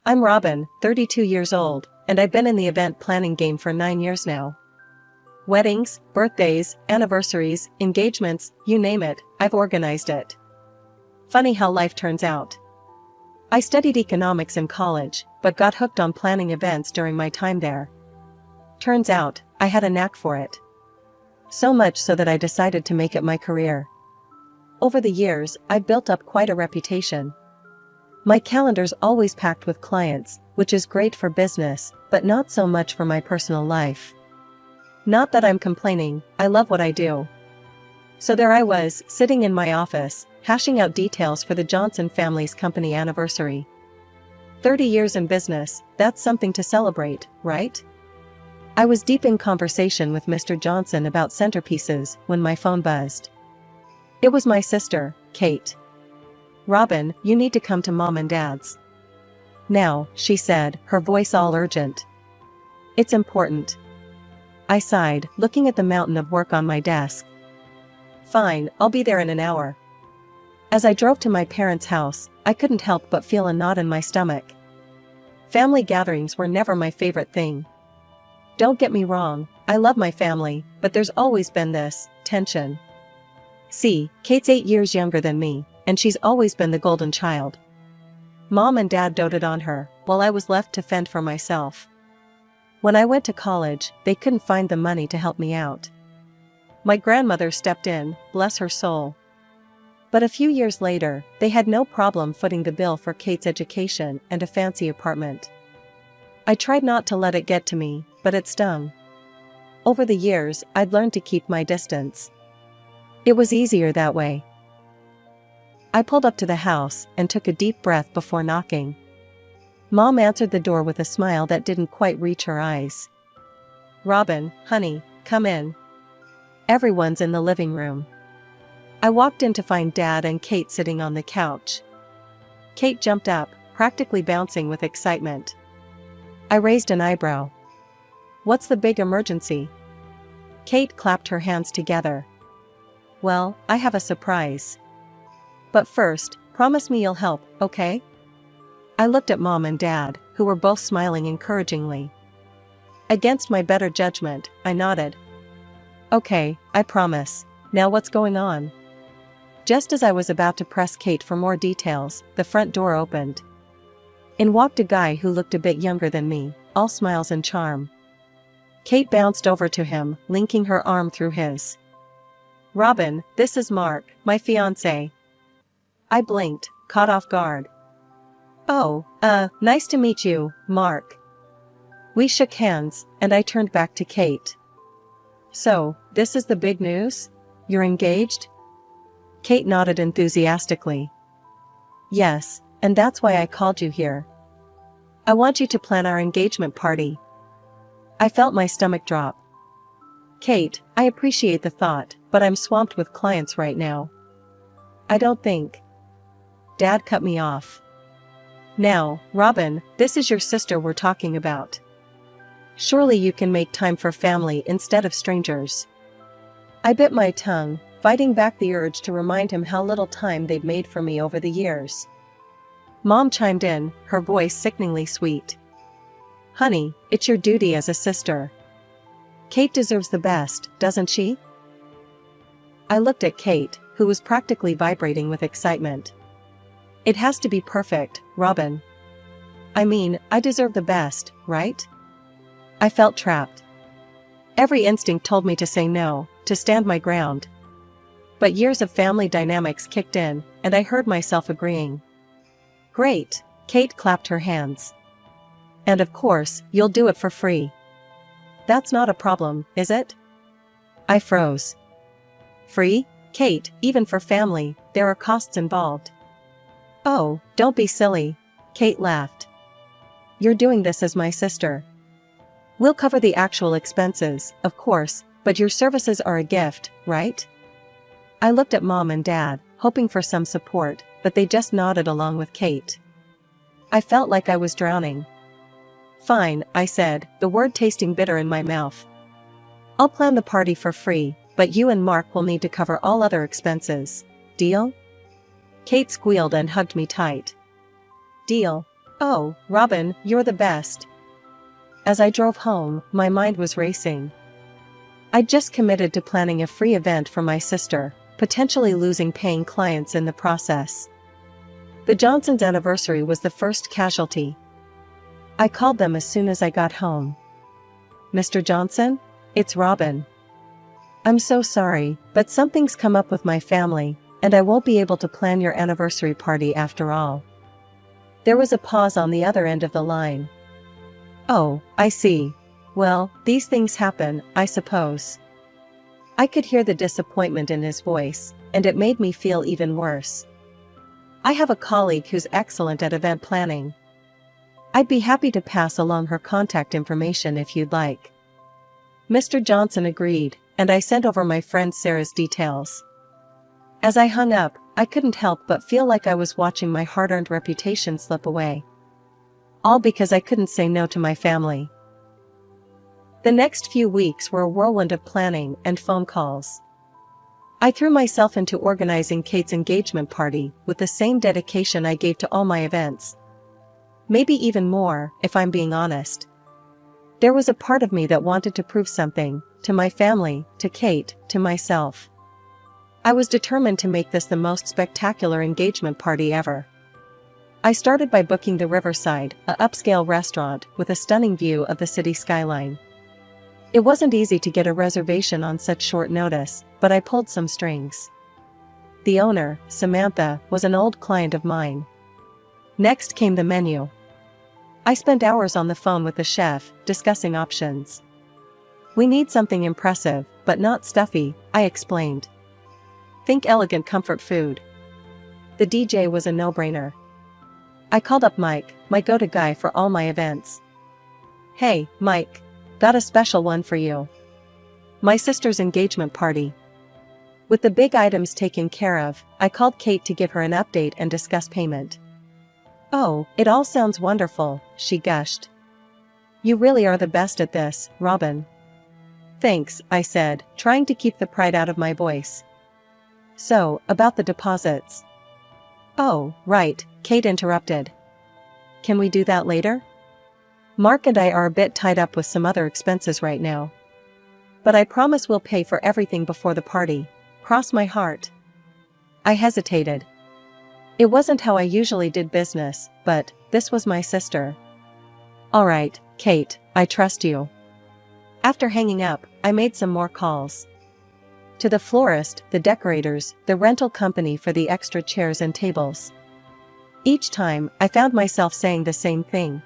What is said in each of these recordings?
I'm Robin, 32 years old, and I've been in the event planning game for 9 years now. Weddings, birthdays, anniversaries, engagements, you name it, I've organized it. Funny how life turns out. I studied economics in college, but got hooked on planning events during my time there. Turns out, I had a knack for it. So much so that I decided to make it my career. Over the years, I've built up quite a reputation. My calendar's always packed with clients, which is great for business, but not so much for my personal life. Not that I'm complaining, I love what I do. So there I was, sitting in my office, hashing out details for the Johnson family's company anniversary. 30 years in business, that's something to celebrate, right? I was deep in conversation with Mr. Johnson about centerpieces when my phone buzzed. It was my sister, Kate. "Robin, you need to come to Mom and Dad's now," she said, her voice all urgent. "It's important." I sighed, looking at the mountain of work on my desk. "Fine, I'll be there in an hour." As I drove to my parents' house, I couldn't help but feel a knot in my stomach. Family gatherings were never my favorite thing. Don't get me wrong, I love my family, but there's always been this tension. See, Kate's 8 years younger than me, and she's always been the golden child. Mom and Dad doted on her, while I was left to fend for myself. When I went to college, they couldn't find the money to help me out. My grandmother stepped in, bless her soul. But a few years later, they had no problem footing the bill for Kate's education and a fancy apartment. I tried not to let it get to me, but it stung. Over the years, I'd learned to keep my distance. It was easier that way. I pulled up to the house and took a deep breath before knocking. Mom answered the door with a smile that didn't quite reach her eyes. "Robin, honey, come in. Everyone's in the living room." I walked in to find Dad and Kate sitting on the couch. Kate jumped up, practically bouncing with excitement. I raised an eyebrow. "What's the big emergency?" Kate clapped her hands together. "Well, I have a surprise. But first, promise me you'll help, okay?" I looked at Mom and Dad, who were both smiling encouragingly. Against my better judgment, I nodded. "Okay, I promise. Now what's going on?" Just as I was about to press Kate for more details, the front door opened. In walked a guy who looked a bit younger than me, all smiles and charm. Kate bounced over to him, linking her arm through his. "Robin, this is Mark, my fiancé." I blinked, caught off guard. "Oh, nice to meet you, Mark." We shook hands, and I turned back to Kate. "So, this is the big news? You're engaged?" Kate nodded enthusiastically. "Yes, and that's why I called you here. I want you to plan our engagement party." I felt my stomach drop. "Kate, I appreciate the thought, but I'm swamped with clients right now." "I don't think." Dad cut me off. "Now, Robin, this is your sister we're talking about. Surely you can make time for family instead of strangers." I bit my tongue, fighting back the urge to remind him how little time they'd made for me over the years. Mom chimed in, her voice sickeningly sweet. "Honey, it's your duty as a sister. Kate deserves the best, doesn't she?" I looked at Kate, who was practically vibrating with excitement. "It has to be perfect, Robin. I mean, I deserve the best, right?" I felt trapped. Every instinct told me to say no, to stand my ground. But years of family dynamics kicked in, and I heard myself agreeing. "Great," Kate clapped her hands. "And of course, you'll do it for free." "That's not a problem, is it?" I froze. "Free? Kate, even for family, there are costs involved." "Oh, don't be silly," Kate laughed. "You're doing this as my sister. We'll cover the actual expenses, of course, but your services are a gift, right?" I looked at Mom and Dad, hoping for some support, but they just nodded along with Kate. I felt like I was drowning. "Fine," I said, the word tasting bitter in my mouth. "I'll plan the party for free, but you and Mark will need to cover all other expenses. Deal?" Kate squealed and hugged me tight. "Deal." Oh, Robin, you're the best. As I drove home, my mind was racing. I'd just committed to planning a free event for my sister, potentially losing paying clients in the process. The Johnsons' anniversary was the first casualty. I called them as soon as I got home. Mr. Johnson? It's Robin. I'm so sorry, but something's come up with my family, and I won't be able to plan your anniversary party after all. There was a pause on the other end of the line. Oh, I see. Well, these things happen, I suppose. I could hear the disappointment in his voice, and it made me feel even worse. I have a colleague who's excellent at event planning. I'd be happy to pass along her contact information if you'd like. Mr. Johnson agreed, and I sent over my friend Sarah's details. As I hung up, I couldn't help but feel like I was watching my hard-earned reputation slip away. All because I couldn't say no to my family. The next few weeks were a whirlwind of planning and phone calls. I threw myself into organizing Kate's engagement party with the same dedication I gave to all my events. Maybe even more, if I'm being honest. There was a part of me that wanted to prove something, to my family, to Kate, to myself. I was determined to make this the most spectacular engagement party ever. I started by booking the Riverside, a upscale restaurant with a stunning view of the city skyline. It wasn't easy to get a reservation on such short notice, but I pulled some strings. The owner, Samantha, was an old client of mine. Next came the menu. I spent hours on the phone with the chef, discussing options. We need something impressive, but not stuffy, I explained. Think elegant comfort food. The DJ was a no-brainer. I called up Mike, my go-to guy for all my events. Hey, Mike. Got a special one for you. My sister's engagement party. With the big items taken care of, I called Kate to give her an update and discuss payment. Oh, it all sounds wonderful, she gushed. You really are the best at this, Robin. Thanks, I said, trying to keep the pride out of my voice. So, about the deposits. Oh, right, Kate interrupted. Can we do that later? Mark and I are a bit tied up with some other expenses right now. But I promise we'll pay for everything before the party. Cross my heart. I hesitated. It wasn't how I usually did business, but this was my sister. All right, Kate, I trust you. After hanging up, I made some more calls. To the florist, the decorators, the rental company for the extra chairs and tables. Each time, I found myself saying the same thing.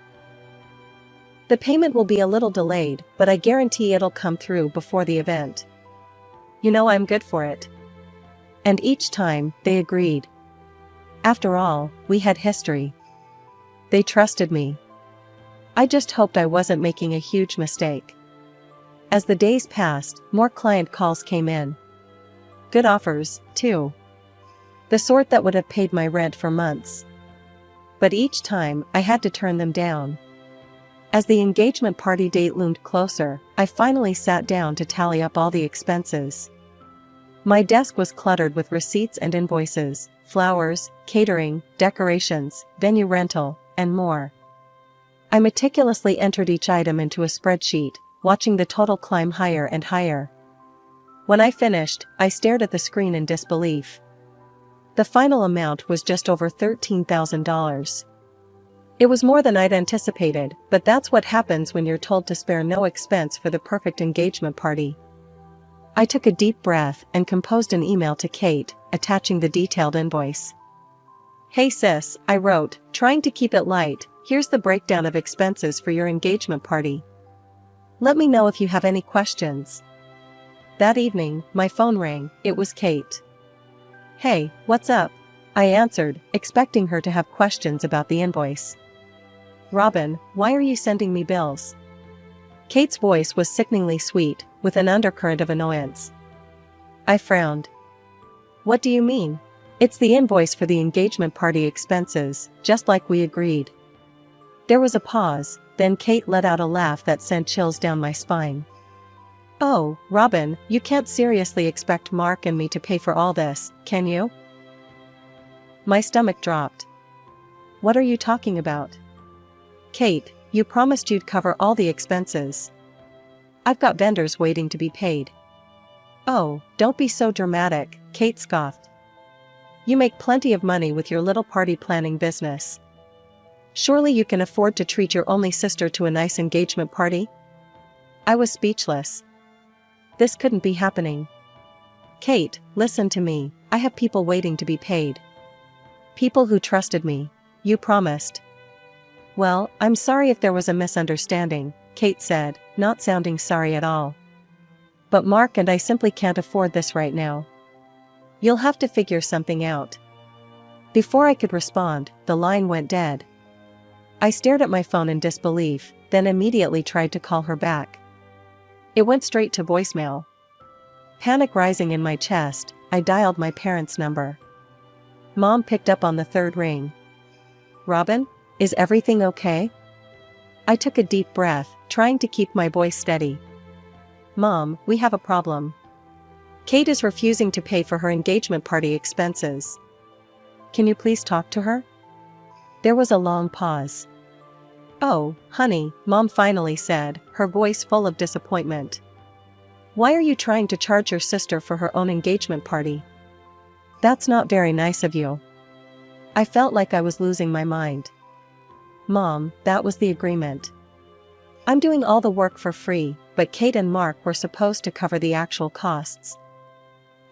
The payment will be a little delayed, but I guarantee it'll come through before the event. You know I'm good for it. And each time, they agreed. After all, we had history. They trusted me. I just hoped I wasn't making a huge mistake. As the days passed, more client calls came in. Good offers, too. The sort that would have paid my rent for months. But each time, I had to turn them down. As the engagement party date loomed closer, I finally sat down to tally up all the expenses. My desk was cluttered with receipts and invoices, flowers, catering, decorations, venue rental, and more. I meticulously entered each item into a spreadsheet, watching the total climb higher and higher. When I finished, I stared at the screen in disbelief. The final amount was just over $13,000. It was more than I'd anticipated, but that's what happens when you're told to spare no expense for the perfect engagement party. I took a deep breath and composed an email to Kate, attaching the detailed invoice. Hey sis, I wrote, trying to keep it light, here's the breakdown of expenses for your engagement party. Let me know if you have any questions. That evening, my phone rang, it was Kate. Hey, what's up? I answered, expecting her to have questions about the invoice. Robin, why are you sending me bills? Kate's voice was sickeningly sweet, with an undercurrent of annoyance. I frowned. What do you mean? It's the invoice for the engagement party expenses, just like we agreed. There was a pause, then Kate let out a laugh that sent chills down my spine. Oh, Robin, you can't seriously expect Mark and me to pay for all this, can you? My stomach dropped. What are you talking about? Kate, you promised you'd cover all the expenses. I've got vendors waiting to be paid. Oh, don't be so dramatic, Kate scoffed. You make plenty of money with your little party planning business. Surely you can afford to treat your only sister to a nice engagement party? I was speechless. This couldn't be happening. Kate, listen to me, I have people waiting to be paid. People who trusted me. You promised. Well, I'm sorry if there was a misunderstanding, Kate said, not sounding sorry at all. But Mark and I simply can't afford this right now. You'll have to figure something out. Before I could respond, the line went dead. I stared at my phone in disbelief, then immediately tried to call her back. It went straight to voicemail. Panic rising in my chest, I dialed my parents' number. Mom picked up on the third ring. Robin, is everything okay? I took a deep breath, trying to keep my voice steady. Mom, we have a problem. Kate is refusing to pay for her engagement party expenses. Can you please talk to her? There was a long pause. Oh, honey, Mom finally said, her voice full of disappointment. Why are you trying to charge your sister for her own engagement party? That's not very nice of you. I felt like I was losing my mind. Mom, that was the agreement. I'm doing all the work for free, but Kate and Mark were supposed to cover the actual costs.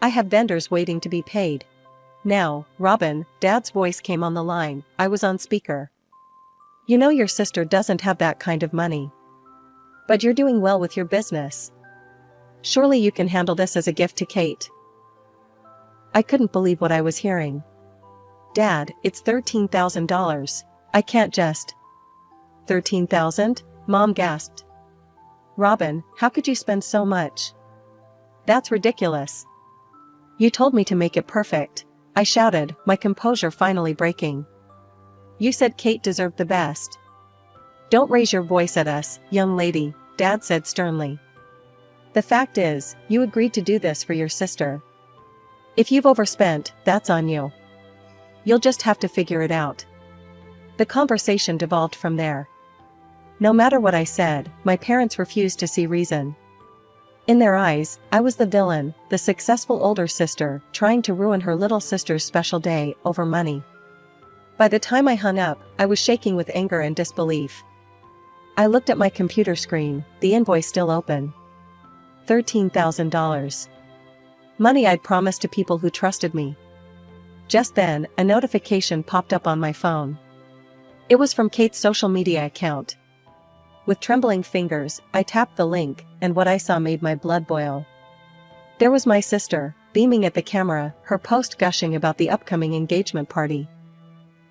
I have vendors waiting to be paid. Now, Robin, Dad's voice came on the line, I was on speaker. You know your sister doesn't have that kind of money. But you're doing well with your business. Surely you can handle this as a gift to Kate. I couldn't believe what I was hearing. Dad, it's $13,000. I can't just. $13,000? Mom gasped. Robin, how could you spend so much? That's ridiculous. You told me to make it perfect, I shouted, my composure finally breaking. You said Kate deserved the best. Don't raise your voice at us, young lady, Dad said sternly. The fact is, you agreed to do this for your sister. If you've overspent, that's on you. You'll just have to figure it out. The conversation devolved from there. No matter what I said, my parents refused to see reason. In their eyes, I was the villain, the successful older sister, trying to ruin her little sister's special day over money. By the time I hung up, I was shaking with anger and disbelief. I looked at my computer screen, the invoice still open. $13,000. Money I'd promised to people who trusted me. Just then, a notification popped up on my phone. It was from Kate's social media account. With trembling fingers, I tapped the link, and what I saw made my blood boil. There was my sister, beaming at the camera, her post gushing about the upcoming engagement party.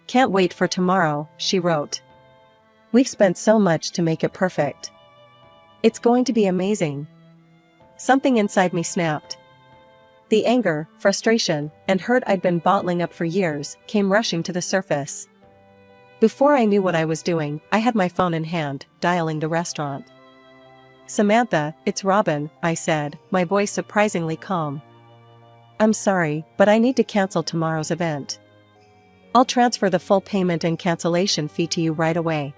Can't wait for tomorrow, she wrote. We've spent so much to make it perfect. It's going to be amazing. Something inside me snapped. The anger, frustration, and hurt I'd been bottling up for years came rushing to the surface. Before I knew what I was doing, I had my phone in hand, dialing the restaurant. Samantha, it's Robin, I said, my voice surprisingly calm. I'm sorry, but I need to cancel tomorrow's event. I'll transfer the full payment and cancellation fee to you right away.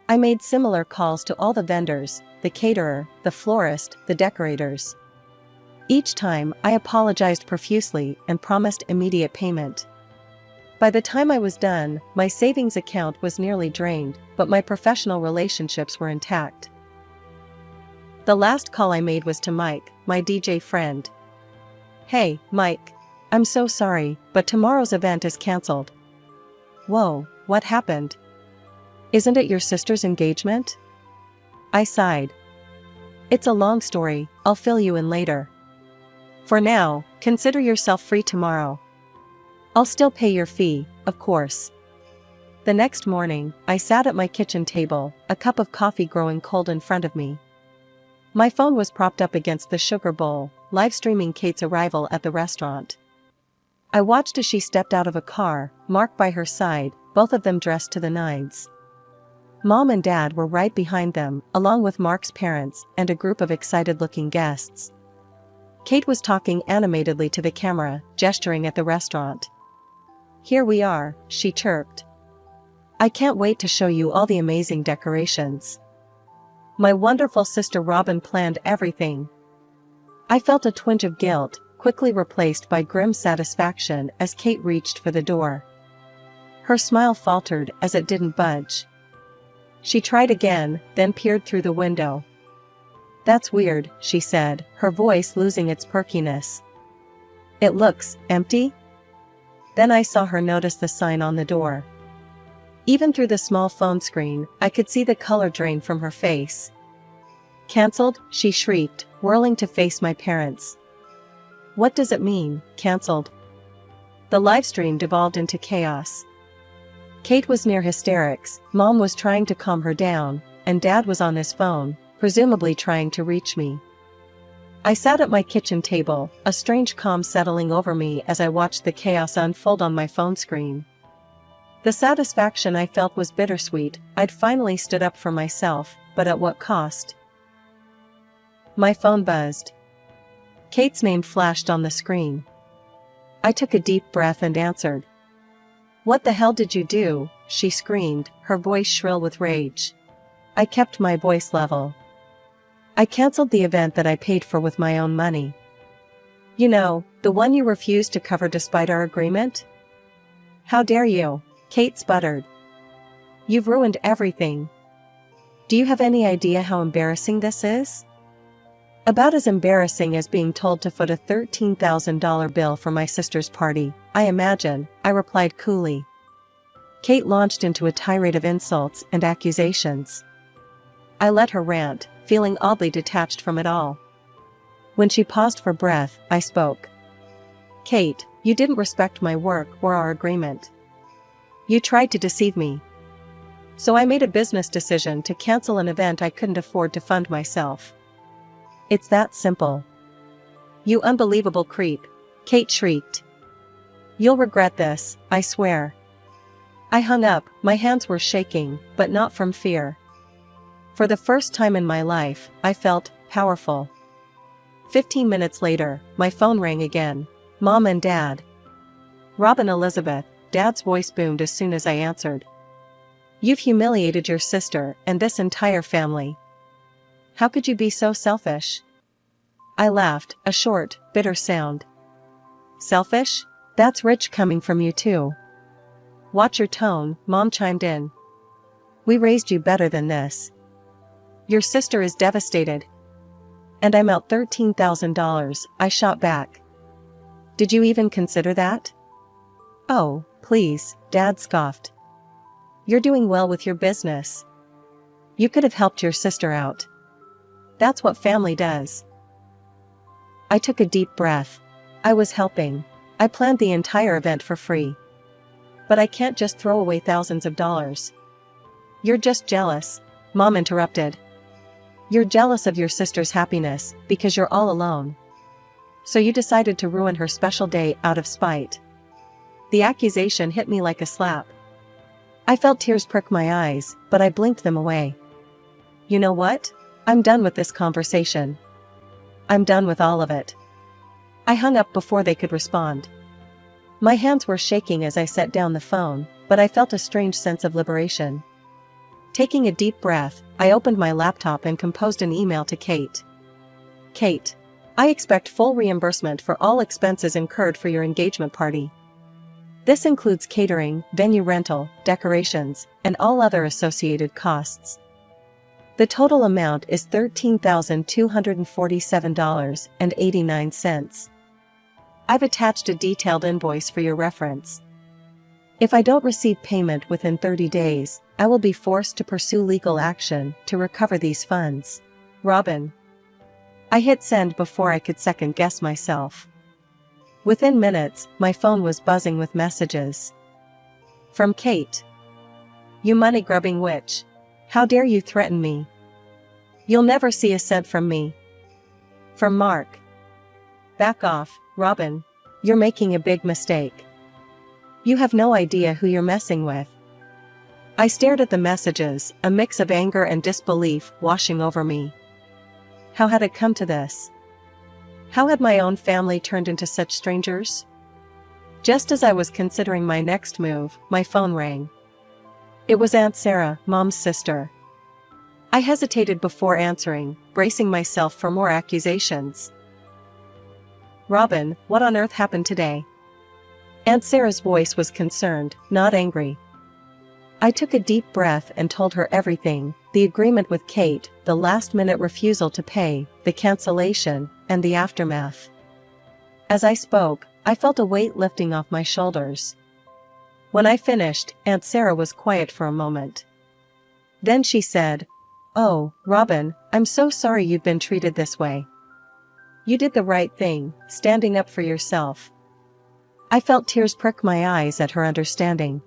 I made similar calls to all the vendors, the caterer, the florist, the decorators. Each time, I apologized profusely and promised immediate payment. By the time I was done, my savings account was nearly drained, but my professional relationships were intact. The last call I made was to Mike, my DJ friend. Hey, Mike. I'm so sorry, but tomorrow's event is canceled. Whoa, what happened? Isn't it your sister's engagement? I sighed. It's a long story, I'll fill you in later. For now, consider yourself free tomorrow. I'll still pay your fee, of course. The next morning, I sat at my kitchen table, a cup of coffee growing cold in front of me. My phone was propped up against the sugar bowl, live streaming Kate's arrival at the restaurant. I watched as she stepped out of a car, Mark by her side, both of them dressed to the nines. Mom and Dad were right behind them, along with Mark's parents and a group of excited-looking guests. Kate was talking animatedly to the camera, gesturing at the restaurant. Here we are, she chirped. I can't wait to show you all the amazing decorations. My wonderful sister Robin planned everything. I felt a twinge of guilt, quickly replaced by grim satisfaction as Kate reached for the door. Her smile faltered as it didn't budge. She tried again, then peered through the window. "That's weird," she said, her voice losing its perkiness. "It looks empty?" Then I saw her notice the sign on the door. Even through the small phone screen, I could see the color drain from her face. "Cancelled?" she shrieked, whirling to face my parents. "What does it mean, cancelled?" The livestream devolved into chaos. Kate was near hysterics, Mom was trying to calm her down, and Dad was on his phone, presumably trying to reach me. I sat at my kitchen table, a strange calm settling over me as I watched the chaos unfold on my phone screen. The satisfaction I felt was bittersweet. I'd finally stood up for myself, but at what cost? My phone buzzed. Kate's name flashed on the screen. I took a deep breath and answered. "What the hell did you do?" she screamed, her voice shrill with rage. I kept my voice level. "I cancelled the event that I paid for with my own money. You know, the one you refused to cover despite our agreement?" "How dare you?" Kate sputtered. "You've ruined everything. Do you have any idea how embarrassing this is?" "About as embarrassing as being told to foot a $13,000 bill for my sister's party, I imagine," I replied coolly. Kate launched into a tirade of insults and accusations. I let her rant, feeling oddly detached from it all. When she paused for breath, I spoke. "Kate, you didn't respect my work or our agreement. You tried to deceive me. So I made a business decision to cancel an event I couldn't afford to fund myself. It's that simple." "You unbelievable creep," Kate shrieked. "You'll regret this, I swear." I hung up, my hands were shaking, but not from fear. For the first time in my life, I felt powerful. 15 minutes later, my phone rang again. Mom and Dad. "Robin Elizabeth," Dad's voice boomed as soon as I answered. "You've humiliated your sister and this entire family. How could you be so selfish?" I laughed, a short, bitter sound. "Selfish? That's rich coming from you too." "Watch your tone," Mom chimed in. "We raised you better than this. Your sister is devastated." "And I'm out $13,000, I shot back. "Did you even consider that?" "Oh, please," Dad scoffed. "You're doing well with your business. You could have helped your sister out. That's what family does." I took a deep breath. I was helping. I planned the entire event for free. But I can't just throw away thousands of dollars. "You're just jealous," Mom interrupted. "You're jealous of your sister's happiness because you're all alone. So you decided to ruin her special day out of spite." The accusation hit me like a slap. I felt tears prick my eyes, but I blinked them away. "You know what? I'm done with this conversation. I'm done with all of it." I hung up before they could respond. My hands were shaking as I set down the phone, but I felt a strange sense of liberation. Taking a deep breath, I opened my laptop and composed an email to Kate. "Kate, I expect full reimbursement for all expenses incurred for your engagement party. This includes catering, venue rental, decorations, and all other associated costs. The total amount is $13,247.89. I've attached a detailed invoice for your reference. If I don't receive payment within 30 days, I will be forced to pursue legal action to recover these funds. Robin." I hit send before I could second guess myself. Within minutes, my phone was buzzing with messages. From Kate. "You money-grubbing witch. How dare you threaten me? You'll never see a cent from me." From Mark. "Back off, Robin. You're making a big mistake. You have no idea who you're messing with." I stared at the messages, a mix of anger and disbelief washing over me. How had it come to this? How had my own family turned into such strangers? Just as I was considering my next move, my phone rang. It was Aunt Sarah, Mom's sister. I hesitated before answering, bracing myself for more accusations. "Robin, what on earth happened today?" Aunt Sarah's voice was concerned, not angry. I took a deep breath and told her everything: the agreement with Kate, the last-minute refusal to pay, the cancellation, and the aftermath. As I spoke, I felt a weight lifting off my shoulders. When I finished, Aunt Sarah was quiet for a moment. Then she said, "Oh, Robin, I'm so sorry you've been treated this way. You did the right thing, standing up for yourself." I felt tears prick my eyes at her understanding.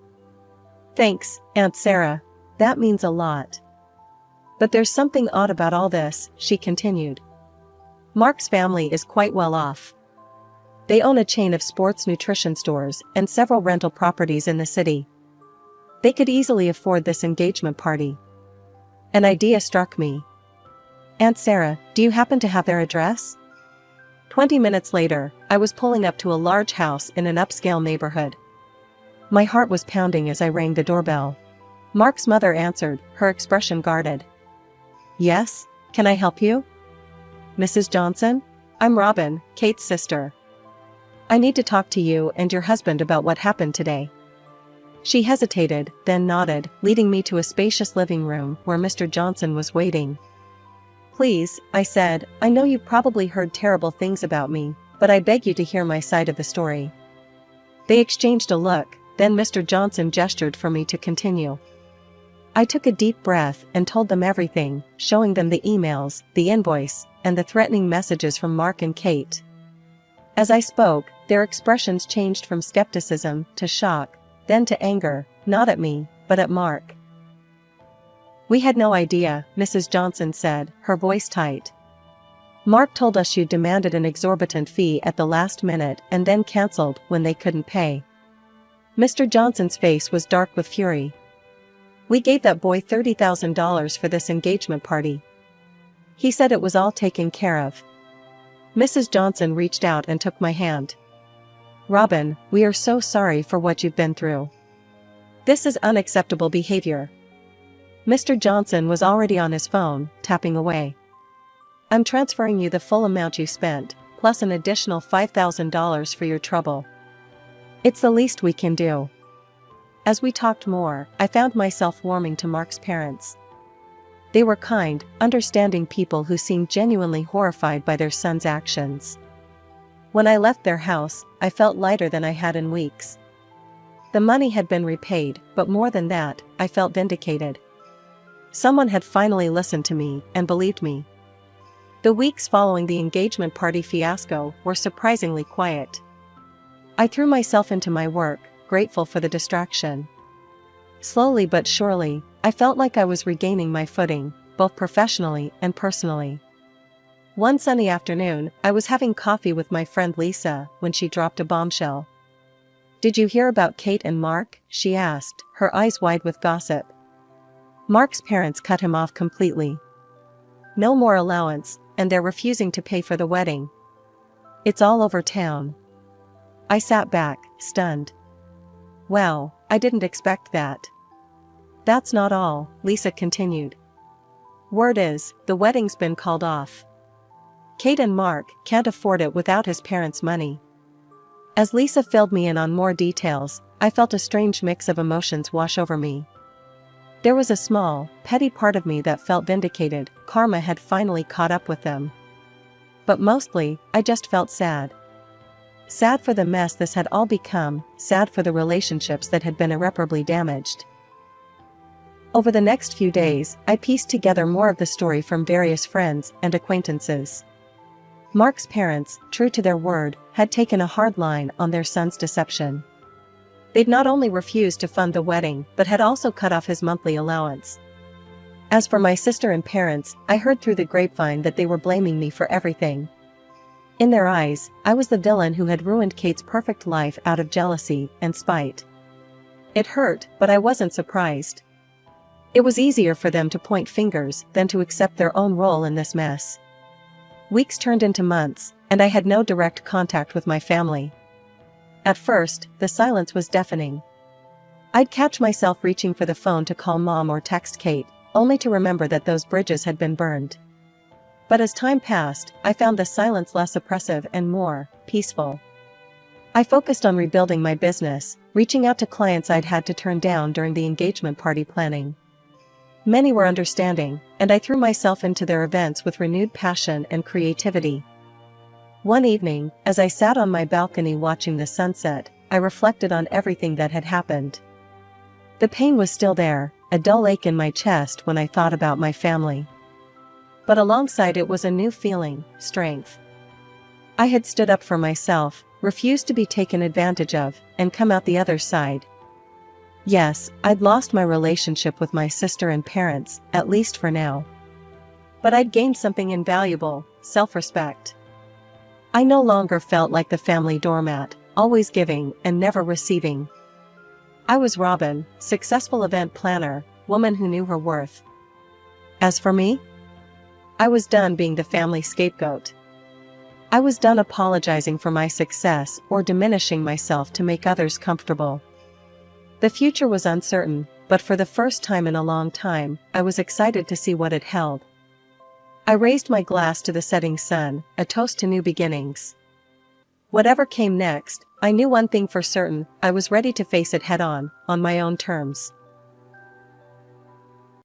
"Thanks, Aunt Sarah. That means a lot. But there's something odd about all this," she continued. "Mark's family is quite well off. They own a chain of sports nutrition stores and several rental properties in the city. They could easily afford this engagement party." An idea struck me. "Aunt Sarah, do you happen to have their address?" 20 minutes later, I was pulling up to a large house in an upscale neighborhood. My heart was pounding as I rang the doorbell. Mark's mother answered, her expression guarded. "Yes, can I help you?" "Mrs. Johnson? I'm Robin, Kate's sister. I need to talk to you and your husband about what happened today." She hesitated, then nodded, leading me to a spacious living room where Mr. Johnson was waiting. "Please," I said, "I know you've probably heard terrible things about me, but I beg you to hear my side of the story." They exchanged a look, then Mr. Johnson gestured for me to continue. I took a deep breath and told them everything, showing them the emails, the invoice, and the threatening messages from Mark and Kate. As I spoke, their expressions changed from skepticism to shock, then to anger, not at me, but at Mark. "We had no idea," Mrs. Johnson said, her voice tight. "Mark told us you demanded an exorbitant fee at the last minute and then cancelled when they couldn't pay." Mr. Johnson's face was dark with fury. "We gave that boy $30,000 for this engagement party. He said it was all taken care of." Mrs. Johnson reached out and took my hand. "Robin, we are so sorry for what you've been through. This is unacceptable behavior." Mr. Johnson was already on his phone, tapping away. "I'm transferring you the full amount you spent, plus an additional $5,000 for your trouble. It's the least we can do." As we talked more, I found myself warming to Mark's parents. They were kind, understanding people who seemed genuinely horrified by their son's actions. When I left their house, I felt lighter than I had in weeks. The money had been repaid, but more than that, I felt vindicated. Someone had finally listened to me and believed me. The weeks following the engagement party fiasco were surprisingly quiet. I threw myself into my work, grateful for the distraction. Slowly but surely, I felt like I was regaining my footing, both professionally and personally. One sunny afternoon, I was having coffee with my friend Lisa when she dropped a bombshell. "Did you hear about Kate and Mark?" she asked, her eyes wide with gossip. "Mark's parents cut him off completely. No more allowance, and they're refusing to pay for the wedding. It's all over town." I sat back, stunned. "Wow, I didn't expect that." "That's not all," Lisa continued. "Word is, the wedding's been called off. Kate and Mark can't afford it without his parents' money." As Lisa filled me in on more details, I felt a strange mix of emotions wash over me. There was a small, petty part of me that felt vindicated, karma had finally caught up with them. But mostly, I just felt sad. Sad for the mess this had all become, sad for the relationships that had been irreparably damaged. Over the next few days, I pieced together more of the story from various friends and acquaintances. Mark's parents, true to their word, had taken a hard line on their son's deception. They'd not only refused to fund the wedding, but had also cut off his monthly allowance. As for my sister and parents, I heard through the grapevine that they were blaming me for everything. In their eyes, I was the villain who had ruined Kate's perfect life out of jealousy and spite. It hurt, but I wasn't surprised. It was easier for them to point fingers than to accept their own role in this mess. Weeks turned into months, and I had no direct contact with my family. At first, the silence was deafening. I'd catch myself reaching for the phone to call Mom or text Kate, only to remember that those bridges had been burned. But as time passed, I found the silence less oppressive and more peaceful. I focused on rebuilding my business, reaching out to clients I'd had to turn down during the engagement party planning. Many were understanding, and I threw myself into their events with renewed passion and creativity. One evening, as I sat on my balcony watching the sunset, I reflected on everything that had happened. The pain was still there, a dull ache in my chest when I thought about my family. But alongside it was a new feeling, strength. I had stood up for myself, refused to be taken advantage of, and come out the other side. Yes, I'd lost my relationship with my sister and parents, at least for now. But I'd gained something invaluable, self-respect. I no longer felt like the family doormat, always giving and never receiving. I was Robin, successful event planner, woman who knew her worth. As for me, I was done being the family scapegoat. I was done apologizing for my success or diminishing myself to make others comfortable. The future was uncertain, but for the first time in a long time, I was excited to see what it held. I raised my glass to the setting sun, a toast to new beginnings. Whatever came next, I knew one thing for certain: I was ready to face it head on my own terms.